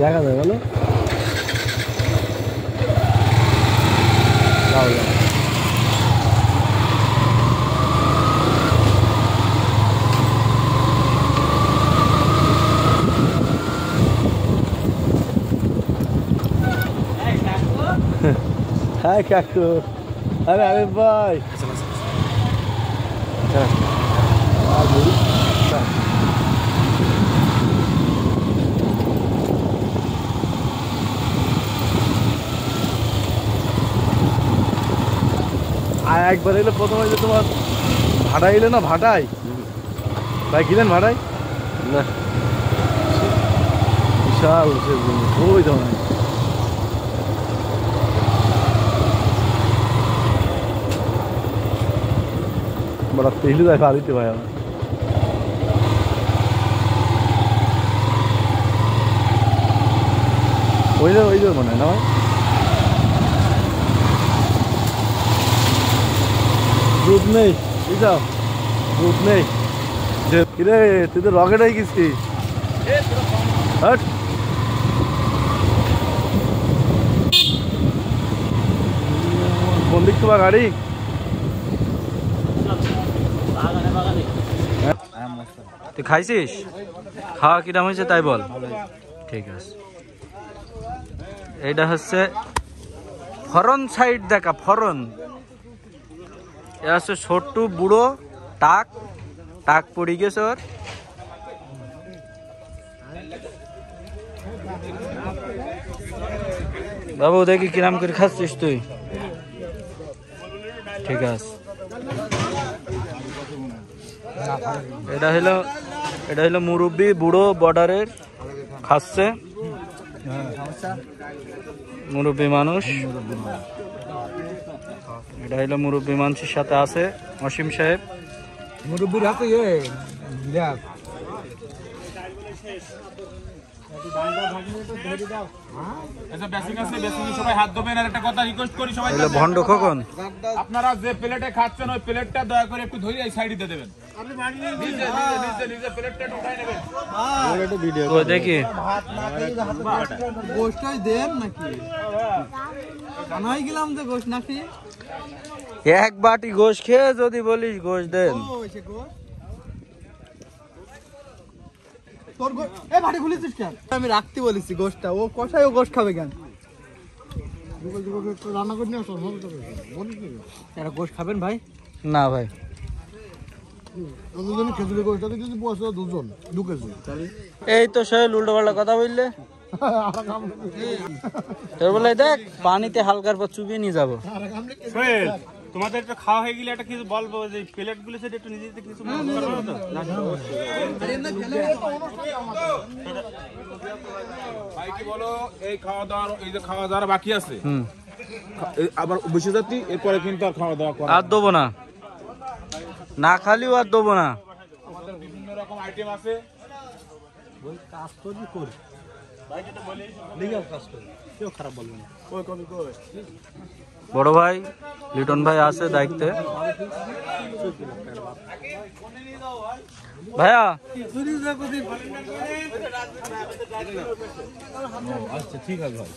দেখা যায় বলো Hai kaku, ada Arif boy. আর একবার এলে প্রথমে যে তোমার ভাড়া এলে না ভাটাই ভাই কিনেন ভাড়াই না বিশাল ওই তো बड़ा पहली दफा आ रही थी भाई वही जो बना है ना भाई ग्रुप नहीं ग्रुप नहीं किरे तू तो रॉकेट है किसकी हट कौन दिख तुम्हारा गाड़ी তুই খাইছিস খাওয়া কিরম হয়েছে তাই বল ঠিক আছে এইটা হচ্ছে ফরন সাইড দেখা ফরন এটা হচ্ছে ছোট্ট বুড়ো টাক টাক পড়ে গেছে ওর বাবু দেখি কিরম করে খাচ্ছিস তুই ঠিক আছে এটা হলো মুরব্বি বুড়ো বর্ডারের খাচ্ছে মুরব্বি মানুষ এটা হলো মুরব্বি মানুষের সাথে আছে অসীম সাহেব মুরব্বির হাতে ভন্ড খোকন আপনারা যে প্লেটে খাচ্ছেন ওই প্লেটটা দয়া করে একটু ধরে এই সাইডে দিয়ে দেবেন দেখি এক বাটি গোশ খেয়ে যদি বলিস গোশ দেন আমি রাখতে বলেছি গোশটা ও কষায় ও গোশ খাবে কেন রান্না করে নিয়ে এরা গোশ খাবেন ভাই না ভাই খেজুরি গোশটা যদি বসে দুজন 2 কেজি এই তো সোহেল উল্টো পাল্টা কথা বললে তোর বলে দেখ পানিতে হালকার পর চুবিয়ে নিয়ে যাবো তোমাদের একটু খাওয়া হয়ে গেলে একটা কিছু বলবো যে প্লেট গুলো সেটা একটু নিজেদের কিছু ভাই কি বলো এই খাওয়া দাওয়ার এই যে খাওয়া দাওয়ার বাকি আছে আবার বসে যাচ্ছি এরপরে কিন্তু আর খাওয়া দাওয়া আর দেবো না না খালিও আর দেবো না আমাদের বিভিন্ন রকম আইটেম আছে কাজ করি করি লিগ্যাল কাজ করি কেউ খারাপ বলবে না কই কবি কই বড় ভাই লিটন ভাই আছে দায়িত্বে ভাইয়া আচ্ছা ঠিক আছে ভাই